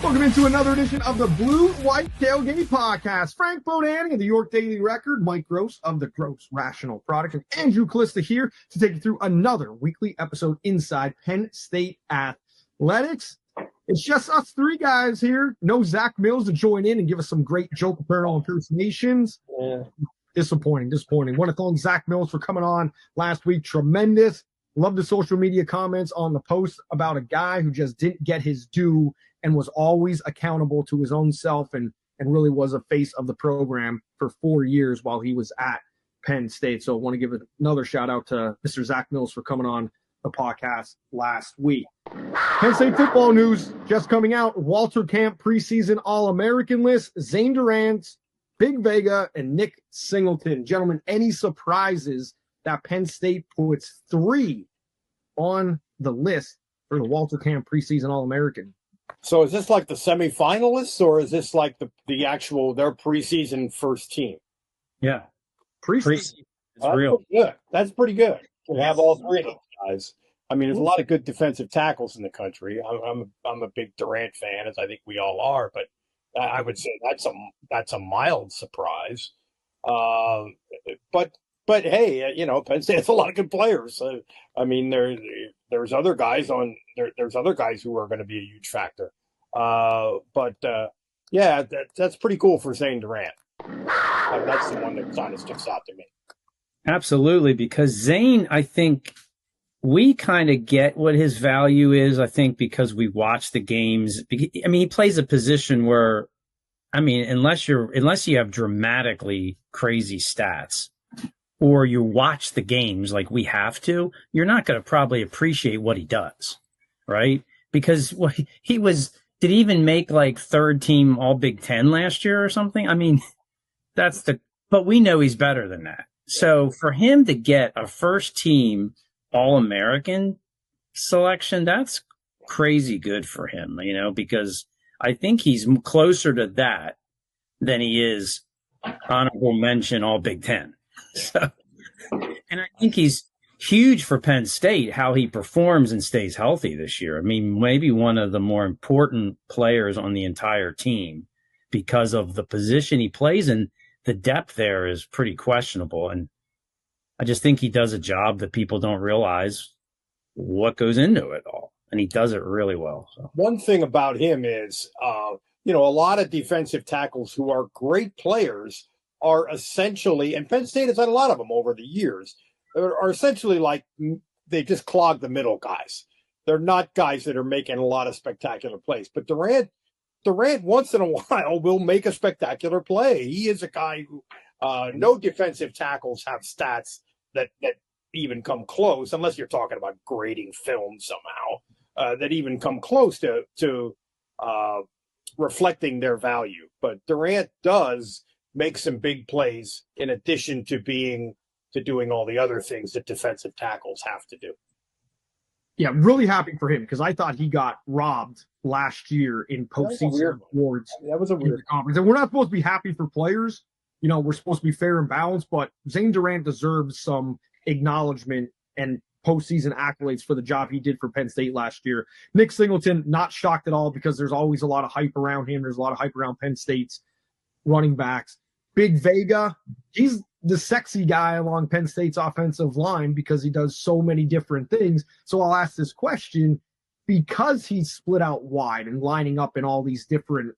Welcome into another edition of the Blue White Tailgate Podcast. Frank Bodani of the York Daily Record, Mike Gross of the Gross Rational Product, and Andrew Calista here to take you through another weekly episode inside Penn State Athletics. It's just us three guys here. No Zach Mills to join in and give us some great joke apparel impersonations. Yeah. Disappointing. Want to thank Zach Mills for coming on last week. Tremendous. Love the social media comments on the post about a guy who just didn't get his due and was always accountable to his own self and really was a face of the program for 4 years while he was at Penn State. So I want to give another shout out to Mr. Zach Mills for coming on the podcast last week. Penn State football news just coming out. Walter Camp preseason All-American list. Zane Durant, Big Vega, and Nick Singleton. Gentlemen, any surprises that Penn State puts 3 on the list for the Walter Camp preseason All-American? So is this like the semifinalists, or is this like the actual their preseason first team? Yeah, preseason. It's real. Good. That's pretty good to have all 3 of those guys. I mean, there's a lot of good defensive tackles in the country. I'm a big Durant fan, as I think we all are, but I would say that's a mild surprise. But hey, Penn State has a lot of good players. I mean, there's other guys there's other guys who are going to be a huge factor. Yeah, that's pretty cool for Zane Durant. That's the one that kind of sticks out to me. Absolutely, because Zane, I think we kind of get what his value is. I think because we watch the games. I mean, he plays a position where, I mean, unless you have dramatically crazy stats, or you watch the games like we have to, you're not going to probably appreciate what he does, right? Because did he even make like third team All Big Ten last year or something? I mean, but we know he's better than that. So for him to get a first team All-American selection, that's crazy good for him, because I think he's closer to that than he is honorable mention All Big Ten. So, and I think he's huge for Penn State, how he performs and stays healthy this year. I mean, maybe one of the more important players on the entire team because of the position he plays in. The depth there is pretty questionable. And I just think he does a job that people don't realize what goes into it all. And he does it really well. So. One thing about him is, a lot of defensive tackles who are great players are essentially, and Penn State has had a lot of them over the years, are essentially like they just clog the middle guys. They're not guys that are making a lot of spectacular plays. But Durant once in a while will make a spectacular play. He is a guy who no defensive tackles have stats that even come close, unless you're talking about grading film somehow, that even come close to reflecting their value. But Durant does make some big plays in addition to doing all the other things that defensive tackles have to do. Yeah, really happy for him because I thought he got robbed last year in postseason awards. That was a weird conference. And we're not supposed to be happy for players. We're supposed to be fair and balanced, but Zane Durant deserves some acknowledgement and postseason accolades for the job he did for Penn State last year. Nick Singleton, not shocked at all because there's always a lot of hype around him. There's a lot of hype around Penn State's running backs. Big Vega, he's the sexy guy along Penn State's offensive line because he does so many different things. So I'll ask this question, because he's split out wide and lining up in all these different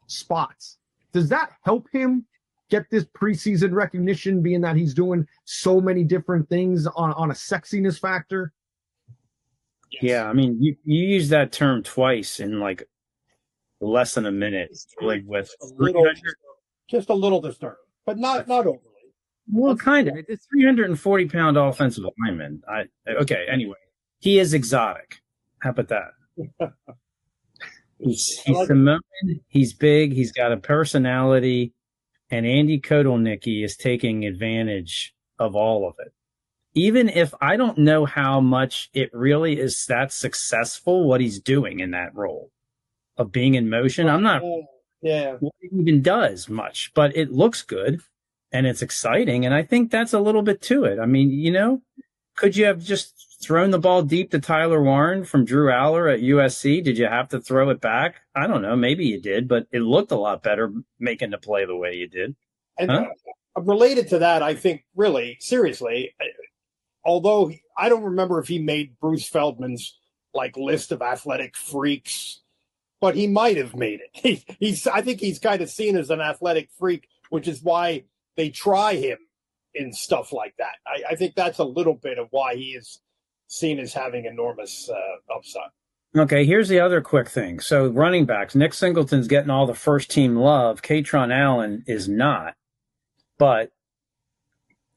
spots, does that help him get this preseason recognition, being that he's doing so many different things on a sexiness factor? Yes. Yeah, I mean, you use that term twice in like less than a minute. Like with just a little disturbed, but not overly. Well, kind of. It's a 340-pound offensive lineman. Okay, anyway, he is exotic. How about that? He's Samoan, he's big, he's got a personality, and Andy Kotelnicki is taking advantage of all of it. Even if I don't know how much it really is that successful, what he's doing in that role of being in motion, I'm not what he even does much, but it looks good and it's exciting. And I think that's a little bit to it. I mean, Could you have just thrown the ball deep to Tyler Warren from Drew Aller at USC? Did you have to throw it back? I don't know. Maybe you did, but it looked a lot better making the play the way you did. And related to that, I think, really, seriously, although I don't remember if he made Bruce Feldman's list of athletic freaks, but he might have made it. I think he's kind of seen as an athletic freak, which is why they try him in stuff like that. I think that's a little bit of why he is seen as having enormous upside. Okay, here's the other quick thing. So running backs, Nick Singleton's getting all the first team love. Katron Allen is not. But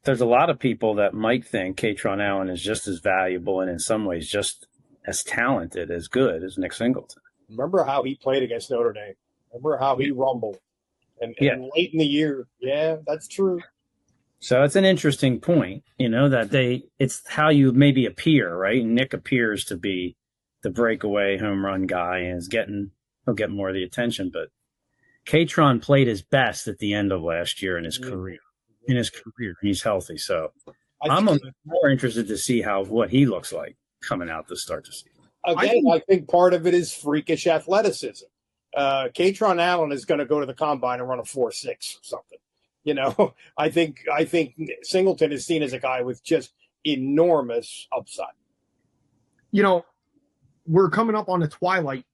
there's a lot of people that might think Katron Allen is just as valuable and in some ways just as talented, as good as Nick Singleton. Remember how he played against Notre Dame? Remember how he rumbled? And late in the year, yeah, that's true. So it's an interesting point, that it's how you maybe appear, right? And Nick appears to be the breakaway home run guy and he'll get more of the attention. But Katron played his best at the end of last year in his career. He's healthy. So I'm more interested to see what he looks like coming out to start the season. Again, I think part of it is freakish athleticism. Katron Allen is going to go to the combine and run a 4.6 or something. I think Singleton is seen as a guy with just enormous upside. We're coming up on the twilight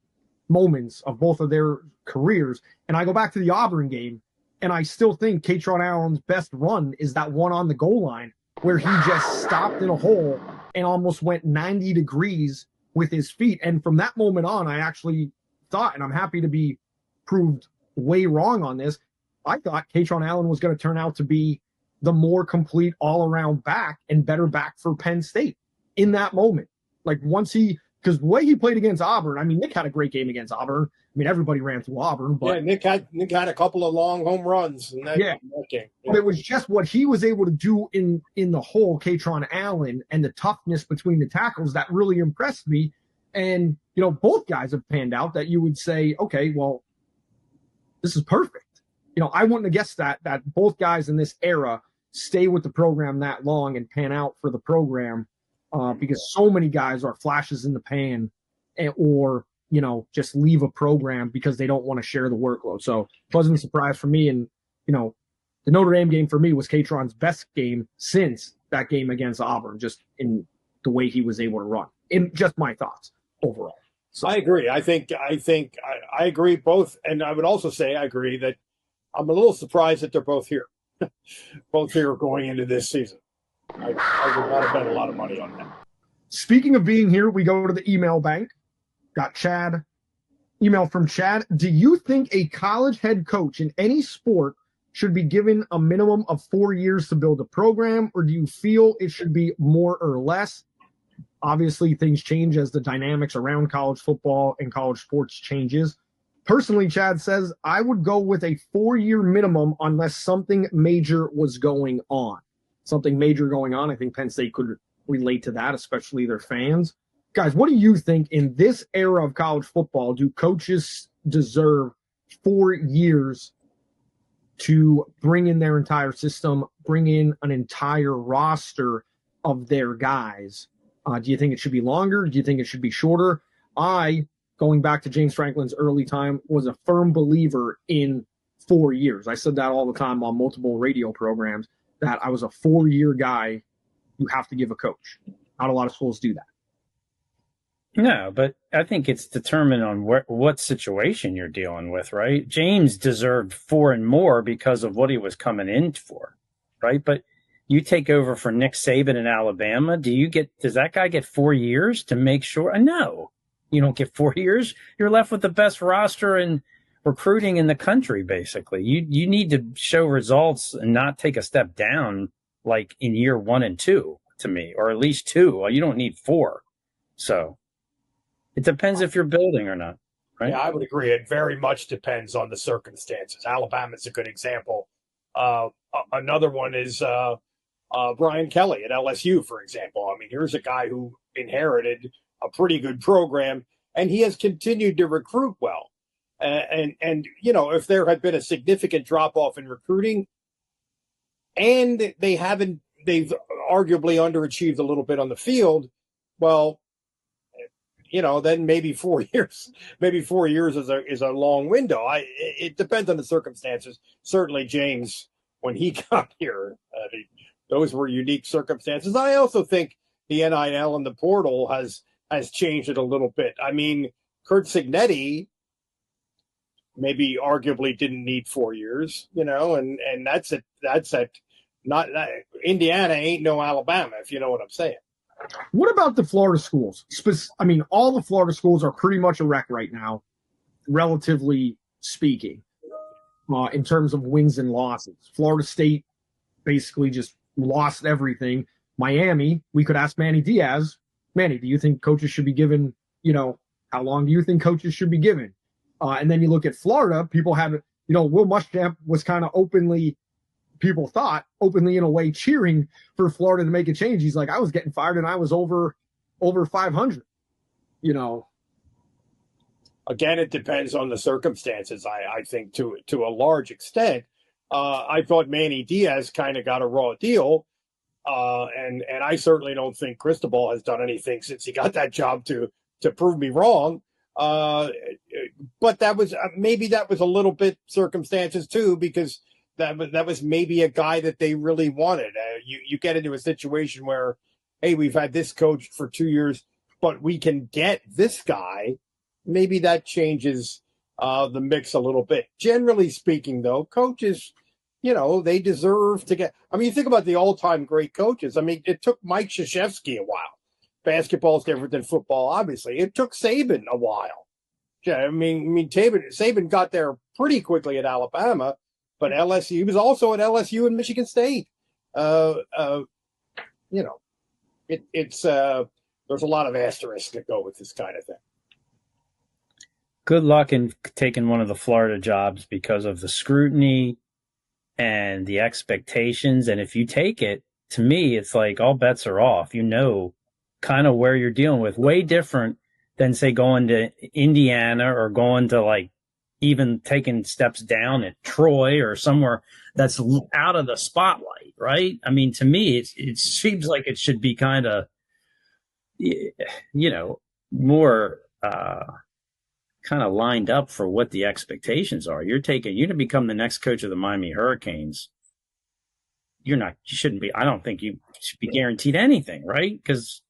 moments of both of their careers, and I go back to the Auburn game, and I still think Katron Allen's best run is that one on the goal line where he just stopped in a hole and almost went 90 degrees with his feet. And from that moment on, I actually thought, and I'm happy to be proved way wrong on this, I thought Katron Allen was going to turn out to be the more complete all-around back and better back for Penn State in that moment. Because the way he played against Auburn, Nick had a great game against Auburn. Everybody ran through Auburn. But Nick had a couple of long home runs in that game. But it was just what he was able to do in the whole Katron Allen and the toughness between the tackles that really impressed me. And, both guys have panned out that you would say, okay, well, this is perfect. I wouldn't have guessed that both guys in this era stay with the program that long and pan out for the program because so many guys are flashes in the pan or just leave a program because they don't want to share the workload. So it wasn't a surprise for me. And, the Notre Dame game for me was Katron's best game since that game against Auburn, just in the way he was able to run. In just my thoughts overall. So I agree. I agree both. And I would also say I agree that I'm a little surprised that they're both here. Both here going into this season. I would not have bet a lot of money on that. Speaking of being here, we go to the email bank. Got Chad. Email from Chad. Do you think a college head coach in any sport should be given a minimum of 4 years to build a program, or do you feel it should be more or less? Obviously, things change as the dynamics around college football and college sports changes. Personally, Chad says, I would go with a 4-year minimum unless something major was going on. Something major going on. I think Penn State could relate to that, especially their fans. Guys, what do you think in this era of college football? Do coaches deserve 4 years to bring in their entire system, bring in an entire roster of their guys? Do you think it should be longer? Do you think it should be shorter? Going back to James Franklin's early time, was a firm believer in 4 years. I said that all the time on multiple radio programs, that I was a 4-year guy. You have to give a coach. Not a lot of schools do that. No, but I think it's determined on what situation you're dealing with, right? James deserved 4 and more because of what he was coming in for, right? But you take over for Nick Saban in Alabama. Does that guy get 4 years to make sure? No, you don't get 4 years. You're left with the best roster and recruiting in the country, basically. You need to show results and not take a step down like in year 1 and 2 to me, or at least 2. Well, you don't need 4. So it depends if you're building or not, right? Yeah, I would agree. It very much depends on the circumstances. Alabama's a good example. Another one is Brian Kelly at LSU, for example. Here's a guy who inherited a pretty good program, and he has continued to recruit well. And if there had been a significant drop-off in recruiting and they haven't they've arguably underachieved a little bit on the field. Well, then maybe 4 years. Maybe 4 years is a long window. It depends on the circumstances. Certainly, James, when he got here, those were unique circumstances. I also think the NIL and the portal has changed it a little bit. I mean, Curt Cignetti maybe arguably didn't need 4 years, and that's it. Not Indiana ain't no Alabama, if you know what I'm saying. What about the Florida schools? I mean, all the Florida schools are pretty much a wreck right now, relatively speaking, in terms of wins and losses. Florida State basically just lost everything. Miami, we could ask Manny Diaz. Manny, do you think coaches should be given, how long do you think coaches should be given? And then you look at Florida, people have, Will Muschamp was kind of openly in a way cheering for Florida to make a change. He's like, I was getting fired and I was over 500, Again, it depends on the circumstances. I think to a large extent, I thought Manny Diaz kind of got a raw deal. And I certainly don't think Cristobal has done anything since he got that job to prove me wrong. But that was maybe that was a little bit circumstances too, because that was maybe a guy that they really wanted. You get into a situation where, hey, we've had this coach for 2 years, but we can get this guy. Maybe that changes the mix a little bit. Generally speaking, though, coaches, they deserve to get. I mean, you think about the all-time great coaches. I mean, it took Mike Krzyzewski a while. Basketball is different than football, obviously. It took Saban a while. Yeah, I mean, Saban got there pretty quickly at Alabama. But LSU, he was also at LSU and Michigan State. It's there's a lot of asterisks that go with this kind of thing. Good luck in taking one of the Florida jobs because of the scrutiny and the expectations. And if you take it, to me, it's like all bets are off. Kind of where you're dealing with. Way different than, say, going to Indiana or going to even taking steps down at Troy or somewhere that's out of the spotlight, right? I mean, to me, it seems like it should be kind of, more kind of lined up for what the expectations are. You to become the next coach of the Miami Hurricanes. You shouldn't be. I don't think you should be guaranteed anything, right? Because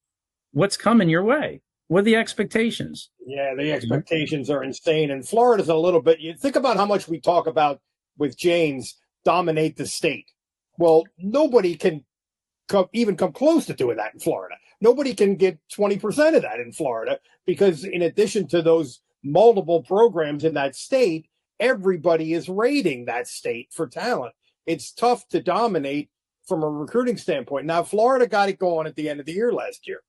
what's coming your way? What are the expectations? Yeah, the expectations are insane. And Florida's a little bit, you think about how much we talk about with James dominate the state. Well, nobody can even come close to doing that in Florida. Nobody can get 20% of that in Florida because in addition to those multiple programs in that state, everybody is raiding that state for talent. It's tough to dominate from a recruiting standpoint. Now, Florida got it going at the end of the year last year.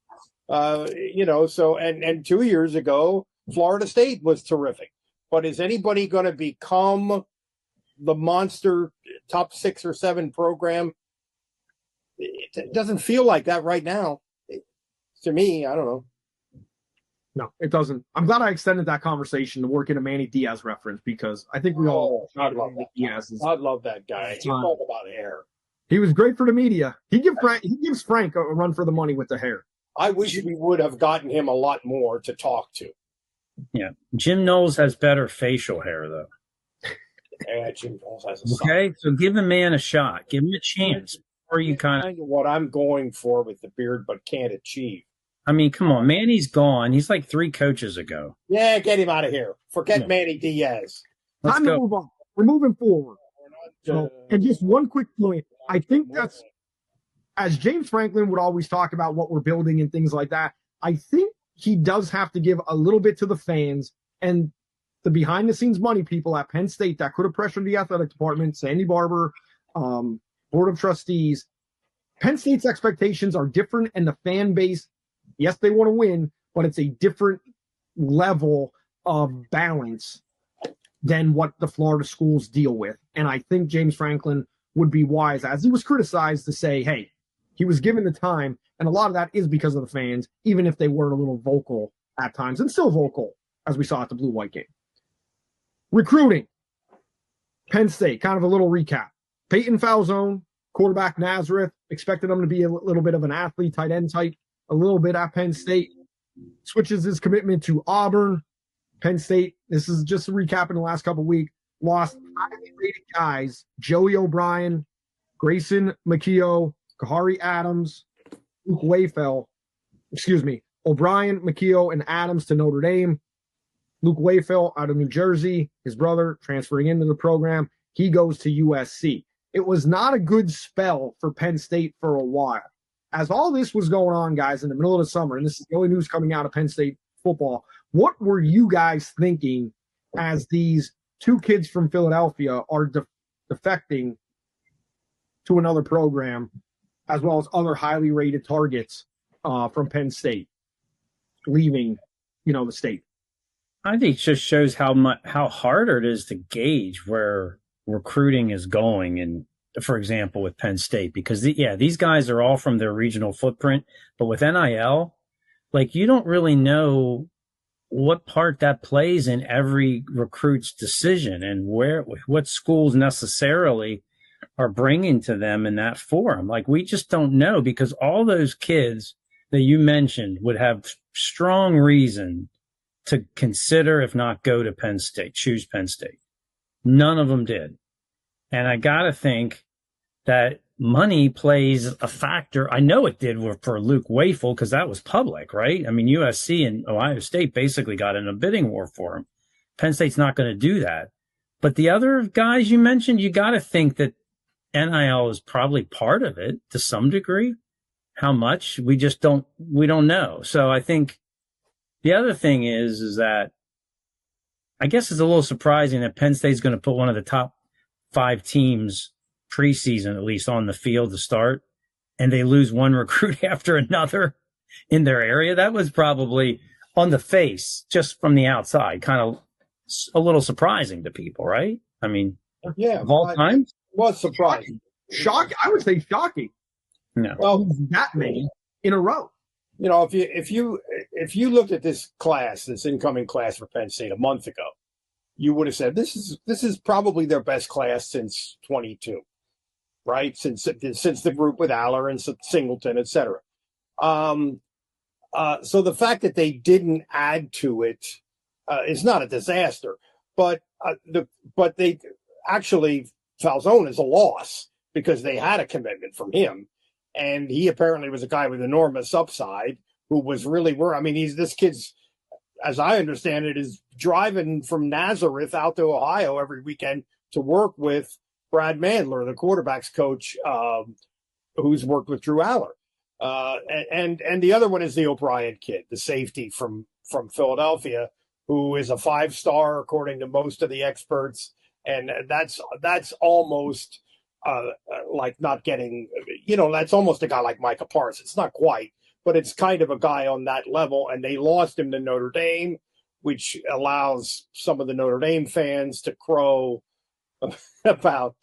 And 2 years ago, Florida State was terrific. But is anybody going to become the monster top 6 or 7 program? It doesn't feel like that right now. To me, I don't know. No, it doesn't. I'm glad I extended that conversation to work in a Manny Diaz reference because I think we all love Diaz. I love that guy. You talk about hair. He was great for the media. He gives Frank a run for the money with the hair. I wish we would have gotten him a lot more to talk to. Yeah. Jim Knowles has better facial hair, though. Yeah, Jim Knowles has a okay, so give a man a shot. Give him a chance. Or you kind of what I'm going for with the beard, but can't achieve. I mean, come on. Manny's gone. He's like 3 coaches ago. Yeah, get him out of here. Forget Manny Diaz. Time to move on. We're moving forward. And just one quick point. I think that's, as James Franklin would always talk about what we're building and things like that, I think he does have to give a little bit to the fans and the behind-the-scenes money people at Penn State that could have pressured the athletic department, Sandy Barber, Board of Trustees. Penn State's expectations are different, and the fan base, yes, they want to win, but it's a different level of balance than what the Florida schools deal with. And I think James Franklin would be wise, as he was criticized, to say, hey, he was given the time, and a lot of that is because of the fans, even if they were a little vocal at times, and still vocal, as we saw at the Blue-White game. Recruiting. Penn State, kind of a little recap. Peyton Falzone, quarterback Nazareth, expected him to be a little bit of an athlete, tight end type, a little bit at Penn State. Switches his commitment to Auburn. Penn State, this is just a recap in the last couple of weeks, lost highly rated guys, Joey O'Brien, Grayson McKeo, Kahari Adams, Luke Wayfell, O'Brien, McKeo, and Adams to Notre Dame. Luke Wayfell out of New Jersey, his brother transferring into the program. He goes to USC. It was not a good spell for Penn State for a while. As all this was going on, guys, in the middle of the summer, and this is the only news coming out of Penn State football, what were you guys thinking as these two kids from Philadelphia are defecting to another program, as well as other highly rated targets from Penn State leaving, the state? I think it just shows how harder it is to gauge where recruiting is going. And for example, with Penn State, because these guys are all from their regional footprint, but with NIL, like, you don't really know what part that plays in every recruit's decision and what schools necessarily are bringing to them in that forum. Like, we just don't know, because all those kids that you mentioned would have strong reason to consider, if not go to Penn State, choose Penn State. None of them did. And I got to think that money plays a factor. I know it did for Luke Wayfell, because that was public, right? I mean, USC and Ohio State basically got in a bidding war for him. Penn State's not going to do that. But the other guys you mentioned, you got to think that NIL is probably part of it to some degree. How much? We don't know. So I think the other thing is that I guess it's a little surprising that Penn State's going to put one of the top 5 teams preseason, at least, on the field to start, and they lose one recruit after another in their area. That was probably, on the face, just from the outside, kind of a little surprising to people, right? I mean, of all time, it was surprising. Shocking. I would say shocking. No. Well, that many in a row. If you looked at this incoming class for Penn State a month ago, you would have said this is probably their best class since 22, right? Since the group with Aller and Singleton, et cetera. So the fact that they didn't add to it is not a disaster, but they actually, Falzone is a loss, because they had a commitment from him. And he apparently was a guy with enormous upside who was really this kid's, as I understand it, is driving from Nazareth out to Ohio every weekend to work with Brad Mandler, the quarterback's coach, who's worked with Drew Aller. And the other one is the O'Brien kid, the safety from Philadelphia, who is a 5-star according to most of the experts. And that's almost like not getting, that's almost a guy like Micah Parsons. It's not quite, but it's kind of a guy on that level. And they lost him to Notre Dame, which allows some of the Notre Dame fans to crow about,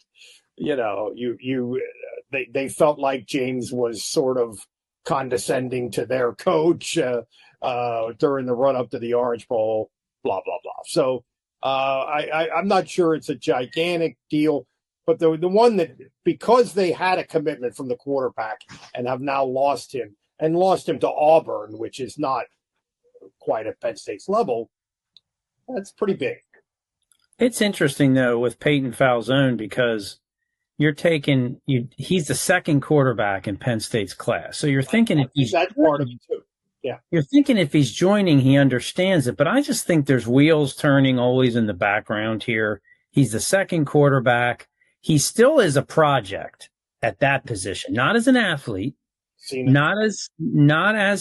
they felt like James was sort of condescending to their coach during the run up to the Orange Bowl, blah, blah, blah. So I'm not sure it's a gigantic deal. But the one that, because they had a commitment from the quarterback and have now lost him to Auburn, which is not quite at Penn State's level, that's pretty big. It's interesting, though, with Peyton Falzone, because he's the second quarterback in Penn State's class. So you're thinking that's part of it too. Yeah. You're thinking if he's joining, he understands it. But I just think there's wheels turning always in the background here. He's the second quarterback. He still is a project at that position, not as an athlete, not as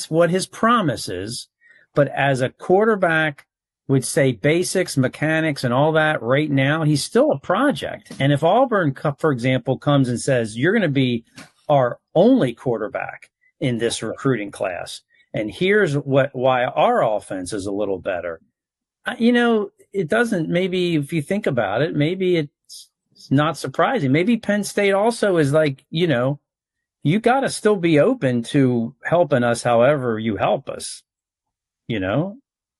what his promise is, but as a quarterback would say, basics, mechanics, and all that. Right now, he's still a project. And if Auburn, for example, comes and says, you're going to be our only quarterback in this recruiting class, and here's why our offense is a little better, it doesn't, maybe if you think about it, maybe it's not surprising. Maybe Penn State also is like, you got to still be open to helping us however you help us,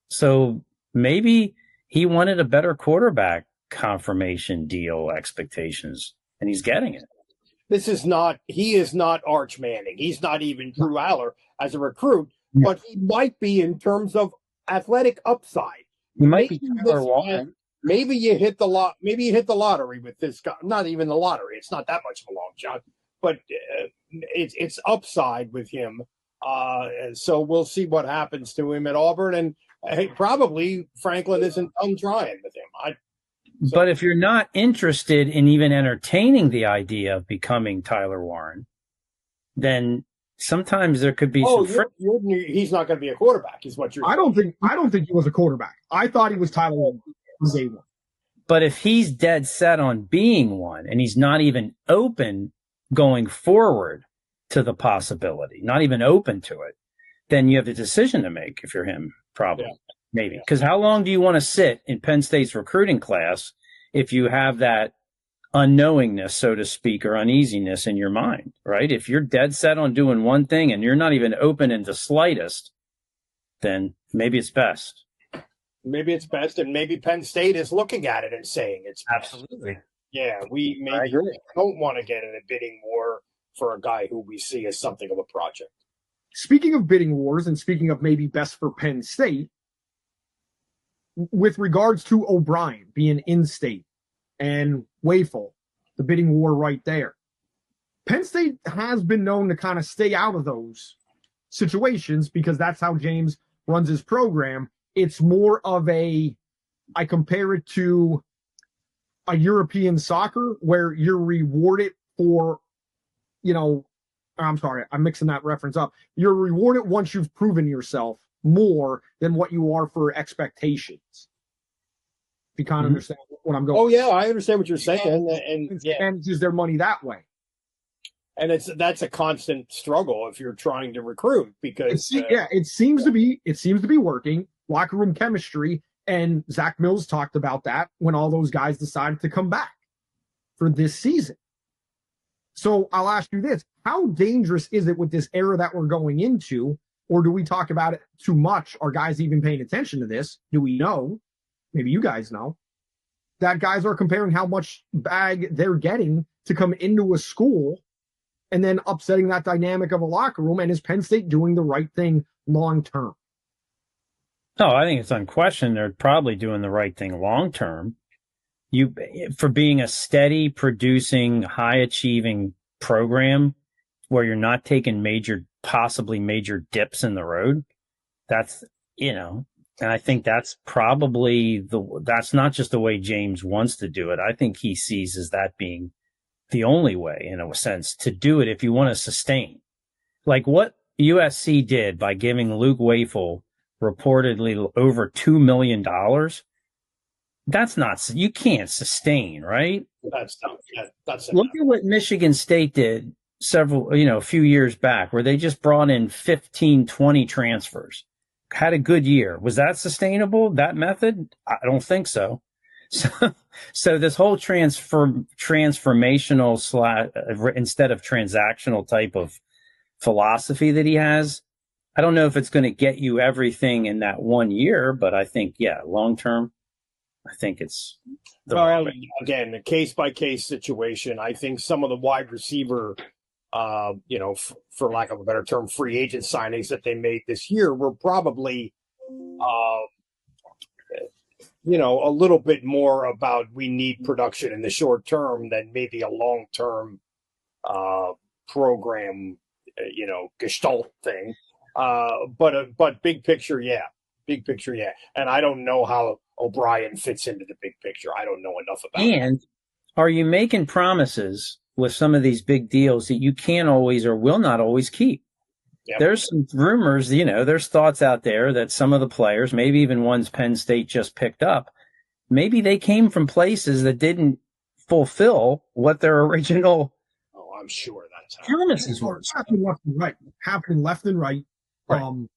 So maybe he wanted a better quarterback confirmation deal expectations, and he's getting it. he is not Arch Manning. He's not even Drew Aller as a recruit, but he might be in terms of athletic upside. He might be Tyler Warren. Maybe you hit the lottery with this guy. Not even the lottery. It's not that much of a long shot, but it's upside with him. So we'll see what happens to him at Auburn, and probably Franklin isn't done trying with him. But if you're not interested in even entertaining the idea of becoming Tyler Warren, then sometimes there could be he's not going to be a quarterback, is what you're saying. I don't think he was a quarterback. I thought he was Tyler Warren from day one. But if he's dead set on being one and he's not even open going forward to the possibility, not even open to it, then you have a decision to make if you're him, probably. Yeah. Maybe. Because how long do you want to sit in Penn State's recruiting class if you have that unknowingness, so to speak, or uneasiness in your mind, right? If you're dead set on doing one thing and you're not even open in the slightest, then maybe it's best. Maybe it's best, and maybe Penn State is looking at it and saying it's best. Absolutely. Yeah, we maybe don't want to get in a bidding war for a guy who we see as something of a project. Speaking of bidding wars and speaking of maybe best for Penn State, with regards to O'Brien being in-state and Wafel, the bidding war right there, Penn State has been known to kind of stay out of those situations because that's how James runs his program. It's more of I compare it to a European soccer where you're rewarded for, I'm sorry, I'm mixing that reference up. You're rewarded once you've proven yourself more than what you are for expectations. If you kind of understand what I'm going. Oh yeah, I understand what you're saying, and manages their money that way. And that's a constant struggle if you're trying to recruit because it seems to be working. Locker room chemistry, and Zach Mills talked about that when all those guys decided to come back for this season. So I'll ask you this: how dangerous is it with this era that we're going into? Or do we talk about it too much? Are guys even paying attention to this? Do we know? Maybe you guys know that guys are comparing how much bag they're getting to come into a school and then upsetting that dynamic of a locker room. And is Penn State doing the right thing long term? No, I think it's unquestioned. They're probably doing the right thing long term. For being a steady, producing, high achieving program where you're not taking possibly major dips in the road. That's, and I think that's probably that's not just the way James wants to do it. I think he sees as that being the only way, in a sense, to do it if you want to sustain. Like what USC did by giving Luke Wafel reportedly over $2 million. That's not, you can't sustain, right? That's Look at what Michigan State did a few years back, where they just brought in 15, 20 transfers, had a good year. Was that sustainable, that method? I don't think so. So this whole transformational instead of transactional type of philosophy that he has, I don't know if it's going to get you everything in that 1 year, but I think, long term, I think it's again, a case by case situation. I think some of the wide receiver, for lack of a better term, free agent signings that they made this year were probably, a little bit more about we need production in the short term than maybe a long term program, gestalt thing. But big picture, yeah. And I don't know how O'Brien fits into the big picture. I don't know enough about it. And are you making promises with some of these big deals that you can't always or will not always keep? Yep. There's some rumors, there's thoughts out there that some of the players, maybe even ones Penn State just picked up, maybe they came from places that didn't fulfill what their original I'm sure that's how promises were. Happening left and right. Right.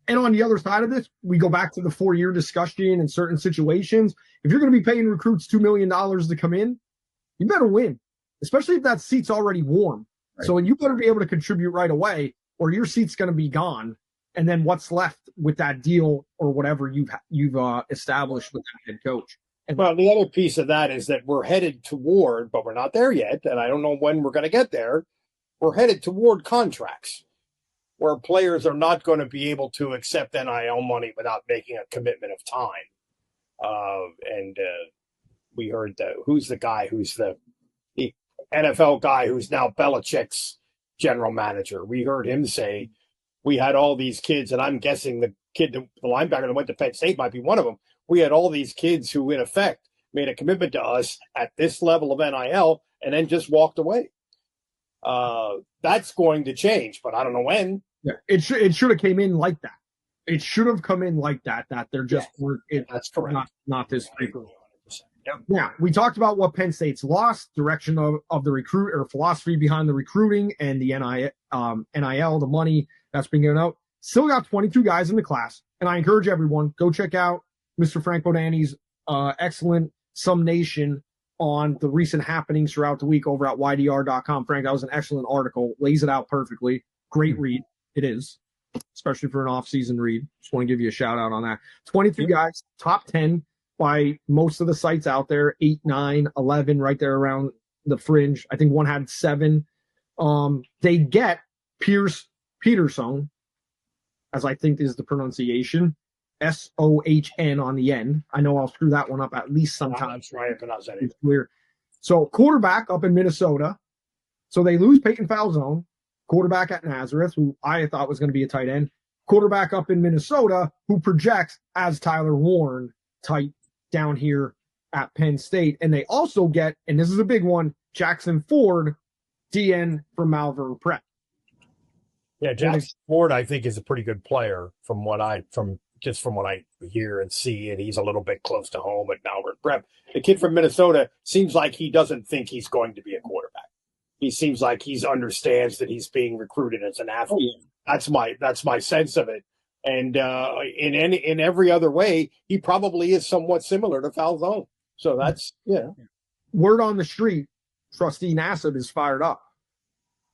And on the other side of this, we go back to the 4-year discussion in certain situations. If you're going to be paying recruits $2 million to come in, you better win, especially if that seat's already warm. Right. So you better be able to contribute right away, or your seat's going to be gone. And then what's left with that deal or whatever you've established with that head coach? Well, the other piece of that is that we're headed toward, but we're not there yet, and I don't know when we're going to get there. We're headed toward contracts where players are not going to be able to accept NIL money without making a commitment of time. We heard who's the guy who's the NFL guy who's now Belichick's general manager. We heard him say we had all these kids, and I'm guessing the linebacker that went to Penn State might be one of them. We had all these kids who, in effect, made a commitment to us at this level of NIL and then just walked away. That's going to change, but I don't know when. Yeah, it should have came in like that. It should have come in like that. That they're just that's correct. Not this frequently. Yeah, we talked about what Penn State's lost, direction of the recruit or philosophy behind the recruiting and the NIL, the money that's been given out. Still got 22 guys in the class, and I encourage everyone, go check out Mr. Frank Bodani's excellent summation on the recent happenings throughout the week over at ydr.com. Frank, that was an excellent article. Lays it out perfectly. Great read. It is, especially for an off-season read. Just want to give you a shout-out on that. 22 guys, top 10 by most of the sites out there, 8, 9, 11, right there around the fringe. I think one had 7. They get Pierce Peterson, as I think is the pronunciation, Sohn on the end. I know I'll screw that one up at least sometimes. That's right. It's weird. So quarterback up in Minnesota. So they lose Peyton Falzone, quarterback at Nazareth, who I thought was going to be a tight end. Quarterback up in Minnesota, who projects as Tyler Warren type down here at Penn State. And they also get, and this is a big one, Jackson Ford, DN from Malvern Prep. Yeah, Jackson Ford, I think, is a pretty good player from what I hear and see, and he's a little bit close to home at Malvern Prep. The kid from Minnesota seems like he doesn't think he's going to be a quarterback. He seems like he understands that he's being recruited as an athlete. That's my sense of it. And in every other way, he probably is somewhat similar to Falzone. So that's Word on the street, Trustee Nassib is fired up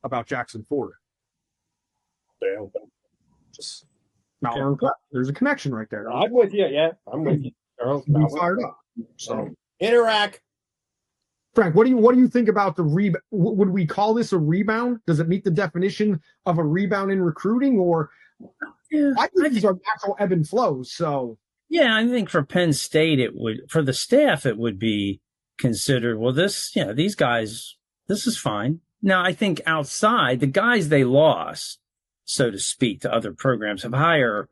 about Jackson Ford. Just Malvern Prep. There's a connection right there. I'm with you. Yeah, I'm with you. Charles, fired up. So interact. Frank, what do you think about the rebound? Would we call this a rebound? Does it meet the definition of a rebound in recruiting, or I think these are natural ebb and flows? So I think for Penn State, it would, for the staff, it would be considered. Well, these guys, this is fine. Now, I think outside, the guys they lost, so to speak, to other programs have higher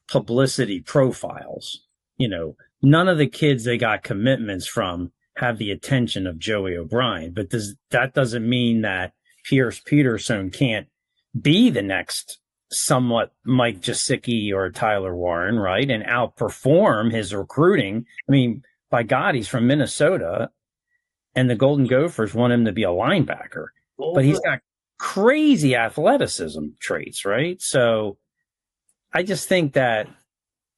publicity profiles. None of the kids they got commitments from have the attention of Joey O'Brien, but that doesn't mean that Pierce Peterson can't be the next somewhat Mike Gesicki or Tyler Warren, right? And outperform his recruiting. I mean, by God, he's from Minnesota and the Golden Gophers want him to be a linebacker, but he's got crazy athleticism traits, right? So I just think that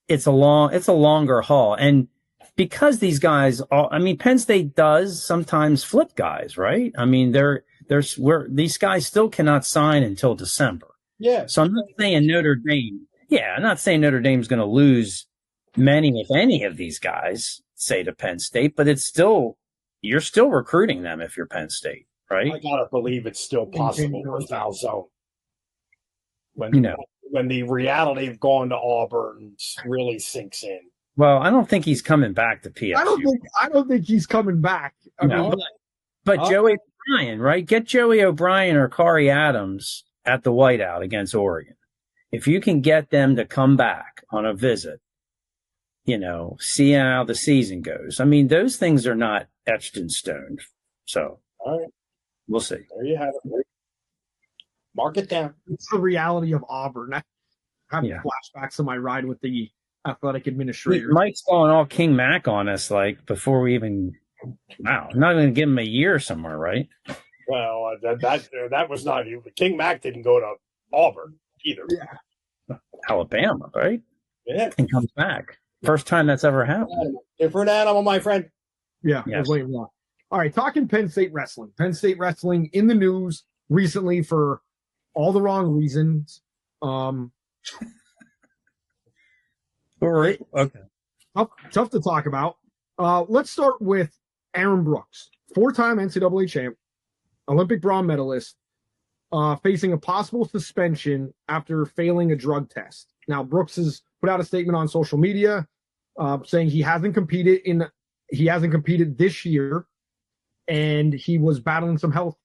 it's a longer haul. And because these guys Penn State does sometimes flip guys, right? I mean, these guys still cannot sign until December. Yeah. So I'm not saying Notre Dame. Yeah, I'm not saying Notre Dame's going to lose many, if any, of these guys, say, to Penn State, but you're still recruiting them if you're Penn State, right? I gotta believe it's still possible with Falzone. When the reality of going to Auburn really sinks in. Well, I don't think he's coming back to PSU. I don't think he's coming back. But Joey O'Brien, right? Get Joey O'Brien or Kari Adams at the whiteout against Oregon. If you can get them to come back on a visit, see how the season goes. I mean, those things are not etched in stone. So all right, we'll see. There you have it. Mark it down. It's the reality of Auburn. I have flashbacks of my ride with the athletic administrator. Mike's going all King Mac on us, like, before we even. Wow, I'm not going to give him a year somewhere, right? Well, that was not you. King Mac didn't go to Auburn either. Yeah, Alabama, right? Yeah, and comes back. First time that's ever happened. Different animal, my friend. Yeah. Yes. All right, talking Penn State wrestling. Penn State wrestling in the news recently for all the wrong reasons. All right. Okay. Tough to talk about. Let's start with Aaron Brooks, 4-time NCAA champ, Olympic bronze medalist, facing a possible suspension after failing a drug test. Now, Brooks has put out a statement on social media saying he hasn't competed this year, and he was battling some health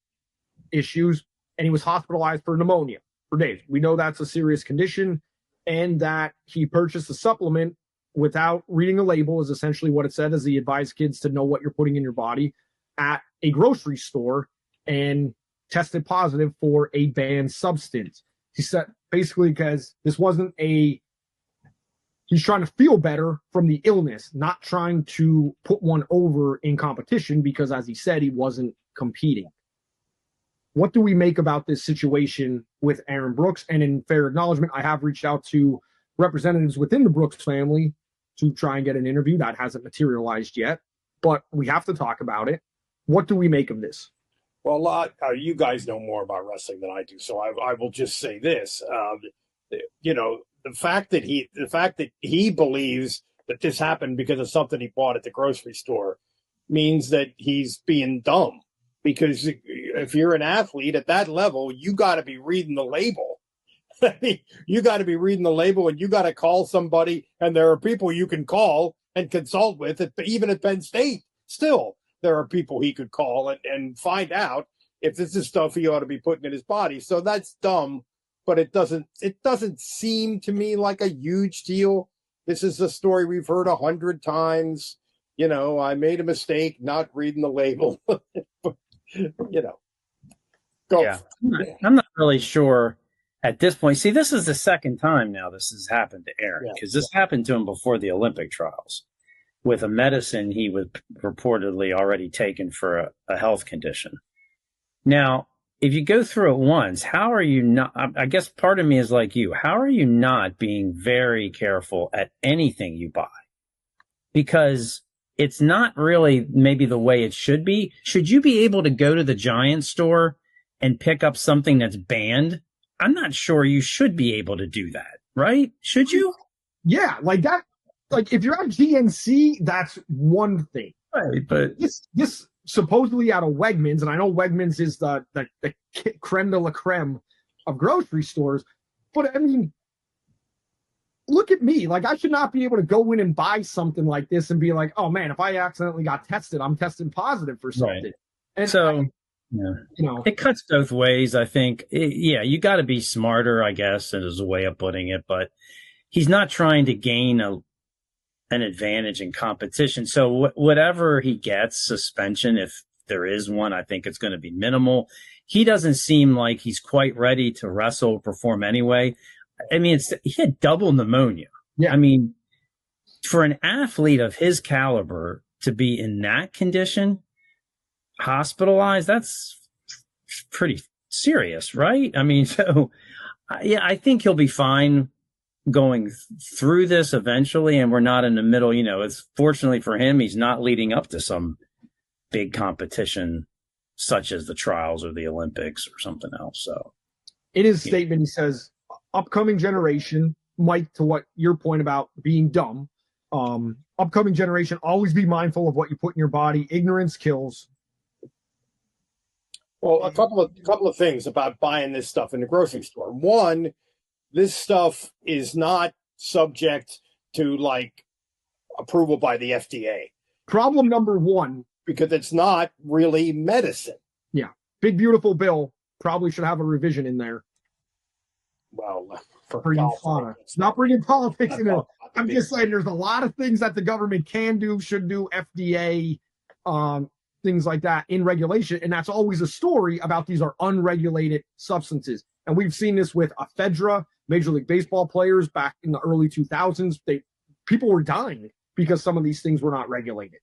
issues, and he was hospitalized for pneumonia for days. We know that's a serious condition, and that he purchased a supplement without reading the label is essentially what it said, as he advised kids to know what you're putting in your body at a grocery store, and tested positive for a banned substance. He said basically because this wasn't he's trying to feel better from the illness, not trying to put one over in competition because, as he said, he wasn't competing. What do we make about this situation with Aaron Brooks? And in fair acknowledgement, I have reached out to representatives within the Brooks family to try and get an interview. That hasn't materialized yet, but we have to talk about it. What do we make of this? Well, you guys know more about wrestling than I do, so I will just say this. The fact that he believes that this happened because of something he bought at the grocery store means that he's being dumb. Because if you're an athlete at that level, you got to be reading the label. You got to be reading the label, and you got to call somebody. And there are people you can call and consult with, even at Penn State. Still, there are people he could call and find out if this is stuff he ought to be putting in his body. So that's dumb, but it doesn't seem to me like a huge deal. This is a story we've heard 100 times. I made a mistake not reading the label. Go. Yeah. I'm not really sure at this point. See, this is the second time now this has happened to Aaron, because this happened to him before the Olympic trials with a medicine he was reportedly already taken for a health condition. Now, if you go through it once, how are you not? I guess part of me is like you. How are you not being very careful at anything you buy? Because it's not really maybe the way it should be. Should you be able to go to the Giant store and pick up something that's banned? I'm not sure you should be able to do that, right? Should you? Yeah, like that. Like if you're at GNC, that's one thing. Right, but this supposedly out of Wegmans, and I know Wegmans is the creme de la creme of grocery stores, but I mean, look at me. Like, I should not be able to go in and buy something like this and be like, oh man, if I accidentally got tested, I'm testing positive for something. Right. And so, it cuts both ways, I think. You got to be smarter, I guess, is a way of putting it, but he's not trying to gain an advantage in competition. So whatever he gets, suspension, if there is one, I think it's going to be minimal. He doesn't seem like he's quite ready to wrestle or perform anyway. I mean, he had double pneumonia. Yeah. I mean, for an athlete of his caliber to be in that condition, hospitalized, that's pretty serious, right? I mean, so I think he'll be fine going through this eventually, and we're not in the middle. It's fortunately for him, he's not leading up to some big competition such as the trials or the Olympics or something else. So in his statement, he says, upcoming generation, Mike, to what your point about being dumb, upcoming generation, always be mindful of what you put in your body. Ignorance kills. Well, a couple of things about buying this stuff in the grocery store. One, this stuff is not subject to approval by the FDA. Problem number one, because it's not really medicine. Yeah. Big beautiful bill probably should have a revision in there. Well, for it's not bringing politics in it. I'm just saying there's a lot of things that the government can do, should do, FDA, things like that in regulation. And that's always a story about these are unregulated substances. And we've seen this with ephedra, Major League Baseball players back in the early 2000s. People were dying because some of these things were not regulated.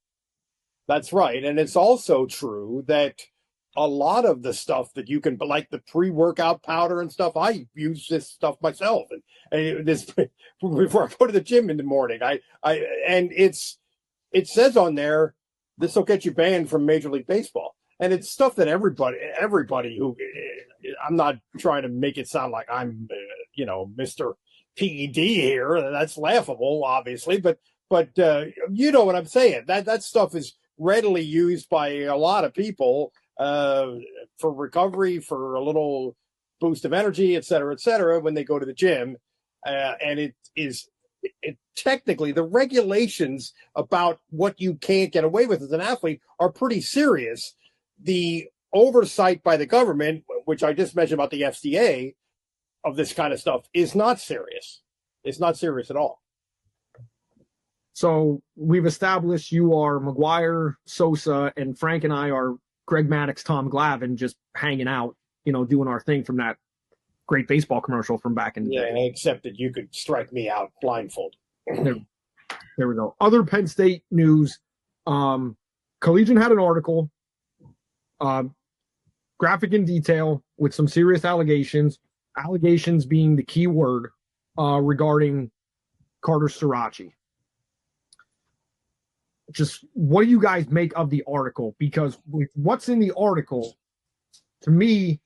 That's right. And it's also true that a lot of the stuff that you can, like the pre-workout powder and stuff, I use this stuff myself. And this before I go to the gym in the morning, and it says on there, this will get you banned from Major League Baseball. And it's stuff that everybody who, I'm not trying to make it sound like I'm, Mr. PED here. That's laughable, obviously. But But you know what I'm saying. That stuff is readily used by a lot of people for recovery, for a little boost of energy, et cetera, when they go to the gym. And it technically, the regulations about what you can't get away with as an athlete are pretty serious. The oversight by the government, which I just mentioned about the FDA, of this kind of stuff is not serious. It's not serious at all. So we've established you are McGuire, Sosa, and Frank and I are Greg Maddux, Tom Glavine, just hanging out, doing our thing from that great baseball commercial from back in the day. Yeah, except that you could strike me out blindfold. There we go. Other Penn State news. Collegian had an article, graphic in detail with some serious allegations being the key word, regarding Carter Starocci. Just what do you guys make of the article? Because with what's in the article, to me,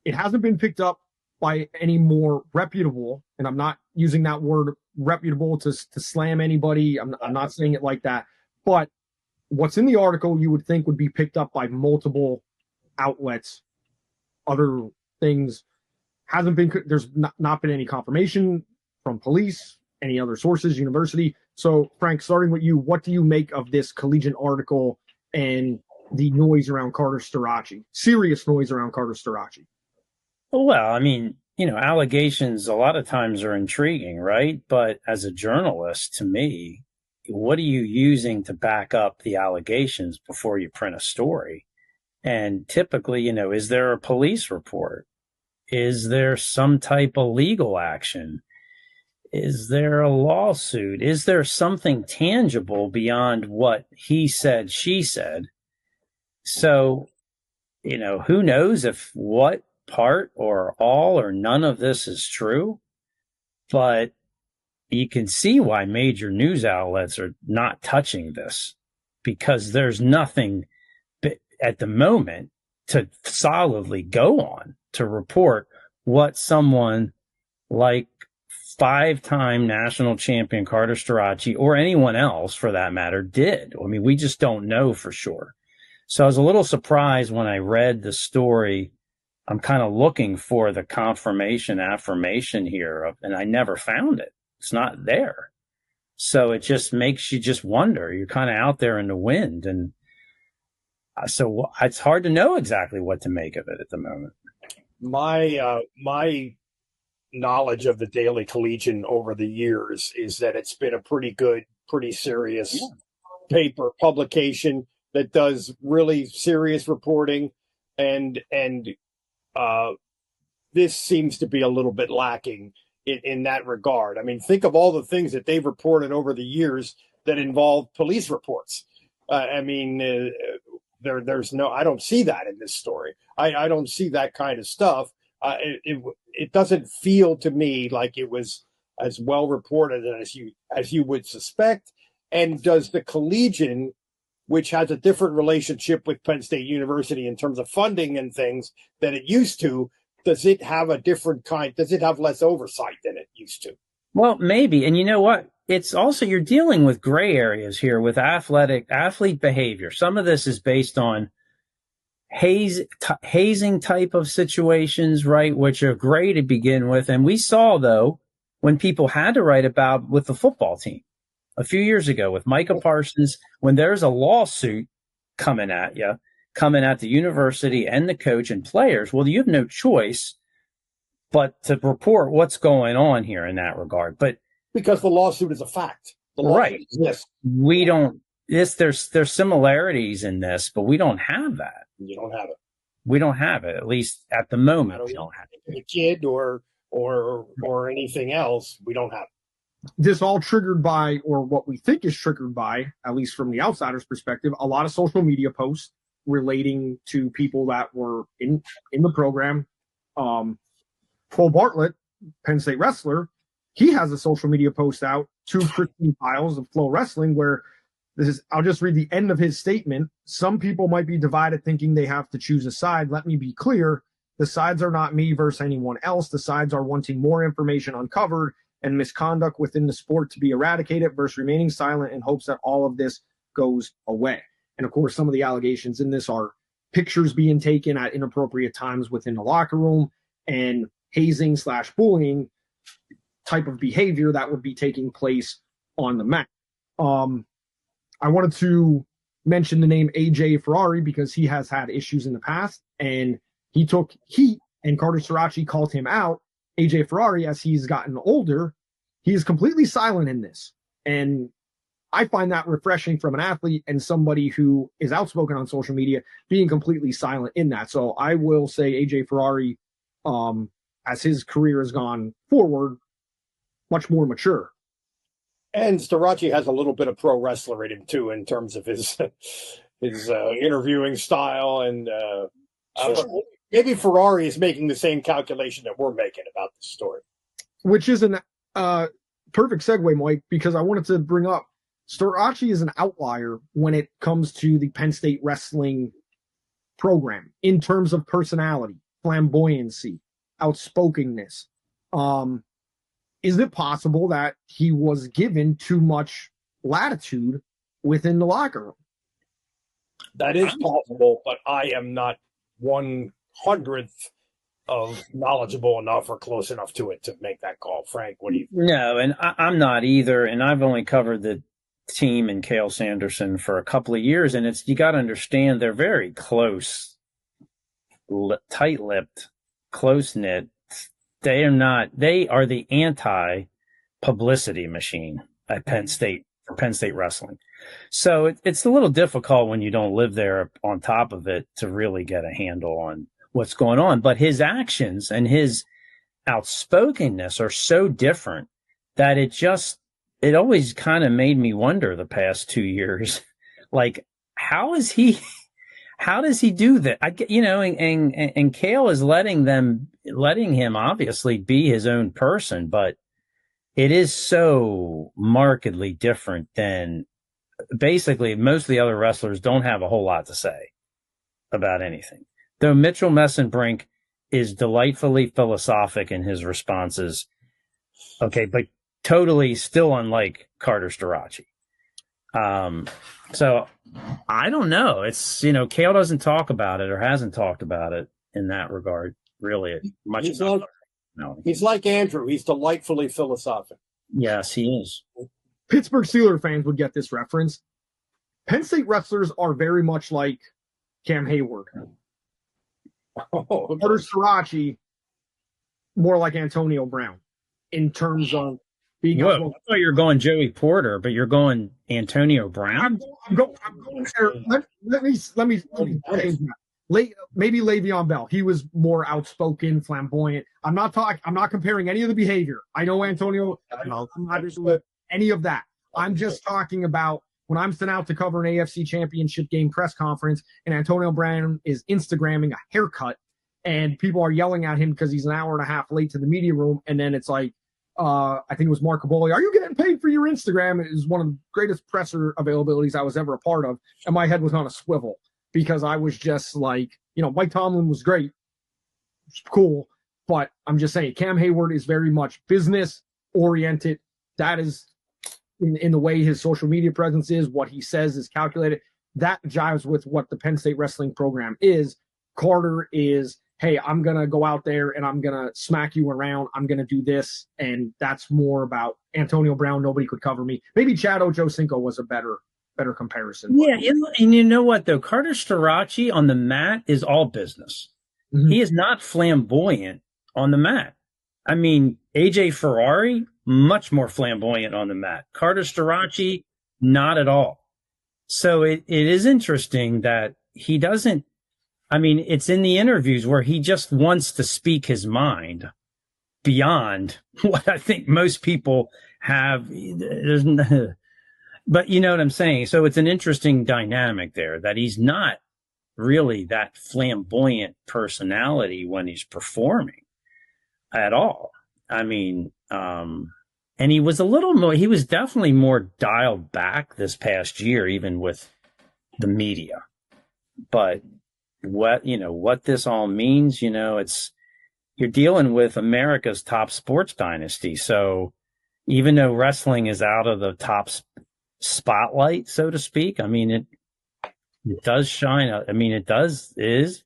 it hasn't been picked up by any more reputable, and I'm not using that word reputable to slam anybody. I'm not saying it like that. But what's in the article you would think would be picked up by multiple outlets, other things. There's not been any confirmation from police, any other sources, university. So, Frank, starting with you, what do you make of this Collegian article and the noise around Carter Starocci? Serious noise around Carter Starocci. Well, I mean, allegations a lot of times are intriguing, right? But as a journalist, to me, what are you using to back up the allegations before you print a story? And typically, is there a police report? Is there some type of legal action? Is there a lawsuit? Is there something tangible beyond what he said, she said? So, who knows if what part or all or none of this is true, but you can see why major news outlets are not touching this, because there's nothing at the moment to solidly go on to report what someone like 5-time national champion Carter Starocci, or anyone else for that matter, did. I mean, we just don't know for sure. So I was a little surprised when I read the story. I'm kind of looking for the affirmation here, and I never found it. It's not there. So it just makes you just wonder. You're kind of out there in the wind. And so it's hard to know exactly what to make of it at the moment. My knowledge of the Daily Collegian over the years is that it's been a pretty good, pretty serious paper publication that does really serious reporting, and this seems to be a little bit lacking in that regard. I mean, think of all the things that they've reported over the years that involve police reports. There's no, I don't see that in this story. I don't see that kind of stuff. It doesn't feel to me like it was as well reported as you would suspect. And does the Collegian, which has a different relationship with Penn State University in terms of funding and things than it used to, does it have a different kind? Does it have less oversight than it used to? Well, maybe. And you know what? It's also, you're dealing with gray areas here with athlete behavior. Some of this is based on hazing type of situations, right, which are gray to begin with. And we saw, though, when people had to write about with the football team a few years ago with Micah Parsons, when there's a lawsuit coming at the university and the coach and players, well, you have no choice but to report what's going on here in that regard. But because the lawsuit is a fact. Right. Yes. We don't, there's similarities in this, but we don't have that. You don't have it. We don't have it, at least at the moment. We don't have it. The kid or anything else, we don't have it. This all triggered by, or what we think is triggered by, at least from the outsider's perspective, a lot of social media posts relating to people that were in the program. Paul Bartlett, Penn State wrestler, he has a social media post out to Christine Piles of Flow Wrestling where I'll just read the end of his statement. Some people might be divided thinking they have to choose a side. Let me be clear. The sides are not me versus anyone else. The sides are wanting more information uncovered and misconduct within the sport to be eradicated versus remaining silent in hopes that all of this goes away. And of course, some of the allegations in this are pictures being taken at inappropriate times within the locker room and hazing / bullying type of behavior that would be taking place on the mat. I wanted to mention the name AJ Ferrari because he has had issues in the past, and he took heat, and Carter Starocci called him out. AJ Ferrari, as he's gotten older, he is completely silent in this. And I find that refreshing from an athlete and somebody who is outspoken on social media being completely silent in that. So I will say AJ Ferrari, as his career has gone forward, much more mature. And Starocci has a little bit of pro wrestler in him too, in terms of his interviewing style, and maybe Ferrari is making the same calculation that we're making about this story. Which is a perfect segue, Mike, because I wanted to bring up Starocci is an outlier when it comes to the Penn State wrestling program in terms of personality, flamboyancy, outspokenness. Is it possible that he was given too much latitude within the locker room? That is possible, but I am not 1/100th of knowledgeable enough or close enough to it to make that call. Frank, what do you think? No, and I'm not either. And I've only covered the team and Cale Sanderson for a couple of years, and you got to understand they're very close, tight-lipped, close-knit. They are the anti-publicity machine at Penn State for Penn State wrestling. So it's a little difficult when you don't live there on top of it to really get a handle on what's going on. But his actions and his outspokenness are so different that it always kind of made me wonder the past 2 years, like, how does he do that? And Cale is letting him obviously be his own person, but it is so markedly different than basically most of the other wrestlers don't have a whole lot to say about anything. Though Mitchell Messenbrink is delightfully philosophic in his responses. Okay, but totally still unlike Carter Starocci. So I don't know. It's, Cale doesn't talk about it or hasn't talked about it in that regard, really much. He's like Andrew. He's delightfully philosophic. Yes, he is. Pittsburgh Steelers fans would get this reference. Penn State wrestlers are very much like Cam Hayward. Carter Starocci, more like Antonio Brown in terms of being. Whoa, I thought you were going Joey Porter, but you're going Antonio Brown. I'm going there. Let me change that. Maybe Le'Veon Bell. He was more outspoken, flamboyant. I'm not comparing any of the behavior. I know Antonio. I'm not with any of that. I'm just talking about when I'm sent out to cover an AFC Championship game press conference, and Antonio Brown is Instagramming a haircut, and people are yelling at him because he's an hour and a half late to the media room, and then it's like, I think it was Mark Caboli, are you getting paid for your Instagram? It is one of the greatest presser availabilities I was ever a part of, and my head was on a swivel because I was just like, Mike Tomlin was great, it's cool, but I'm just saying Cam Hayward is very much business oriented. That is in the way his social media presence is, what he says is calculated. That jives with what the Penn State wrestling program is. Carter is, hey, I'm going to go out there and I'm going to smack you around. I'm going to do this. And that's more about Antonio Brown. Nobody could cover me. Maybe Chad Ochocinco was a better comparison. Yeah. And you know what, though? Carter Starocci on the mat is all business. Mm-hmm. He is not flamboyant on the mat. I mean, AJ Ferrari, much more flamboyant on the mat. Carter Starocci, not at all. So it is interesting that he doesn't, it's in the interviews where he just wants to speak his mind beyond what I think most people have. But you know what I'm saying? So it's an interesting dynamic there that he's not really that flamboyant personality when he's performing at all. And he was he was definitely more dialed back this past year, even with the media. But what this all means, you're dealing with America's top sports dynasty. So even though wrestling is out of the top spotlight, so to speak. I mean, it does shine. I mean, it is.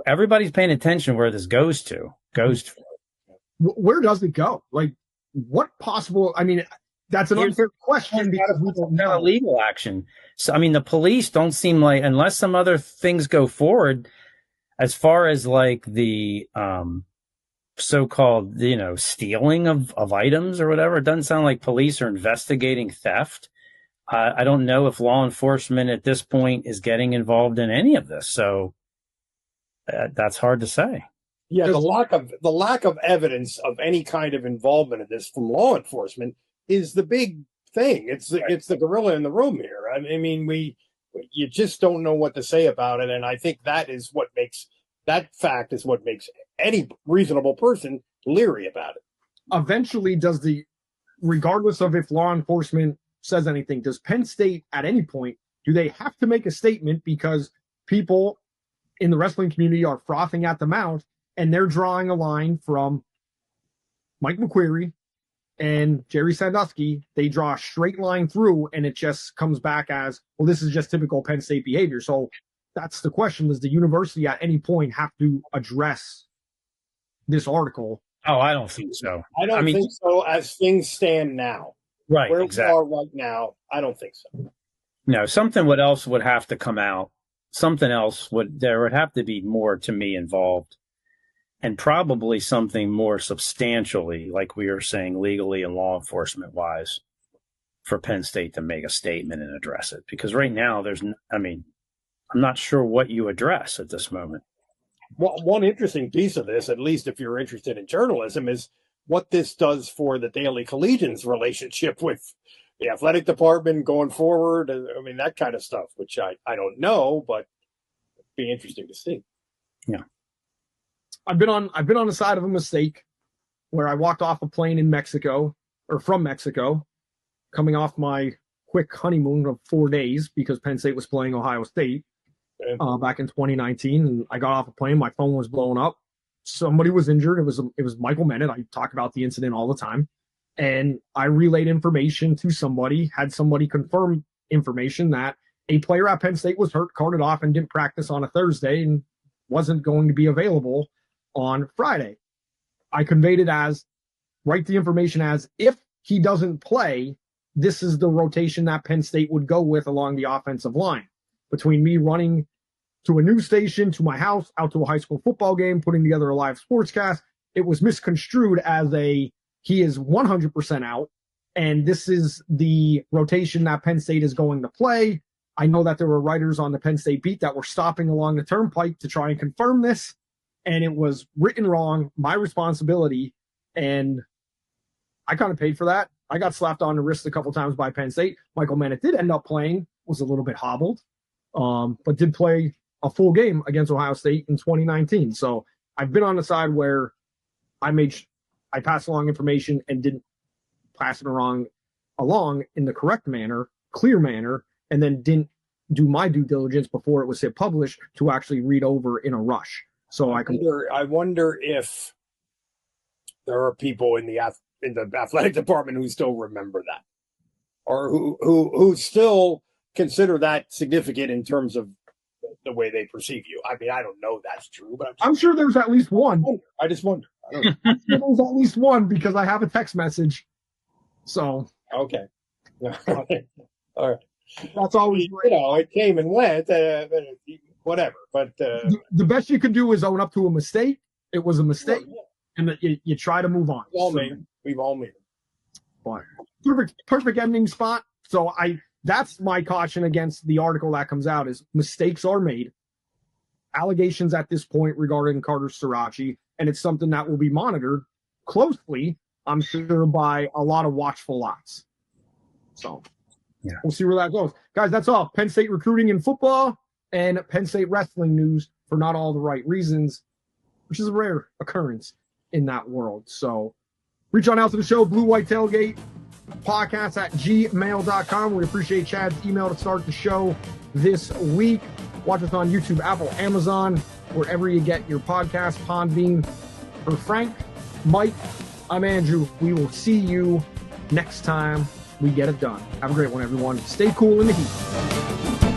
Everybody's paying attention where this goes to. Where does it go? Like, what possible? I mean, that's an unfair question because we don't know legal action. So, I mean, the police don't seem like, unless some other things go forward, as far as like the so-called, stealing of items or whatever. It doesn't sound like police are investigating theft. I don't know if law enforcement at this point is getting involved in any of this. So that's hard to say. Yeah, the lack of evidence of any kind of involvement in this from law enforcement is the big thing. It's the gorilla in the room here. I mean, you just don't know what to say about it, and I think that fact is what makes any reasonable person leery about it. Eventually, regardless of if law enforcement says anything, does Penn State at any point, do they have to make a statement because people in the wrestling community are frothing at the mouth and they're drawing a line from Mike McQuarrie and Jerry Sandusky? They draw a straight line through and it just comes back as, well, this is just typical Penn State behavior. So that's the question. Does the university at any point have to address this article? Oh, I don't think so. I mean, think so as things stand now. Right, where exactly. we are right now, I don't think so. No, something else would have to come out. There would have to be more, to me, involved. And probably something more substantially, like we were saying, legally and law enforcement wise, for Penn State to make a statement and address it. Because right now, I'm not sure what you address at this moment. Well, one interesting piece of this, at least if you're interested in journalism, is what this does for the Daily Collegian's relationship with the athletic department going forward. I mean, that kind of stuff, which I don't know, but it'd be interesting to see. Yeah. I've been on the side of a mistake where I walked off a plane from Mexico, coming off my quick honeymoon of 4 days because Penn State was playing Ohio State back in 2019. And I got off a plane. My phone was blowing up. Somebody was injured. It was Michael Bennett. I talk about the incident all the time. And I relayed information to somebody, had somebody confirm information that a player at Penn State was hurt, carted off, and didn't practice on a Thursday and wasn't going to be available on Friday. I conveyed it write the information as, if he doesn't play, this is the rotation that Penn State would go with along the offensive line. Between me running to a news station, to my house, out to a high school football game, putting together a live sportscast, it was misconstrued as he is 100% out, and this is the rotation that Penn State is going to play. I know that there were writers on the Penn State beat that were stopping along the turnpike to try and confirm this, and it was written wrong, my responsibility, and I kind of paid for that. I got slapped on the wrist a couple times by Penn State. Michael Bennett did end up playing, was a little bit hobbled, but did play a full game against Ohio State in 2019. So I've been on the side where I passed along information and didn't pass it along in the correct manner, clear manner, and then didn't do my due diligence before it was hit published to actually read over in a rush. So I wonder if there are people in the athletic department who still remember that, or who still consider that significant in terms of the way they perceive you. I mean, I don't know that's true, but I'm sure there's at least one. I just wonder. I don't know. There's at least one because I have a text message. So okay, all right. That's always it came and went. Whatever, but the best you could do is own up to a mistake. It was a mistake, and that you try to move on. We've all made it. Perfect ending spot. So that's my caution against the article that comes out is mistakes are made. Allegations at this point regarding Carter Starocci, and it's something that will be monitored closely, I'm sure, by a lot of watchful eyes. So we'll see where that goes. Guys, that's all. Penn State recruiting in football and Penn State wrestling news for not all the right reasons, which is a rare occurrence in that world. So reach on out to the show, BlueWhiteTailgatePawcast at gmail.com. We appreciate Chad's email to start the show this week. Watch us on YouTube, Apple, Amazon, wherever you get your podcast. Podbean. For Frank, Mike, I'm Andrew. We will see you next time we get it done. Have a great one, everyone. Stay cool in the heat.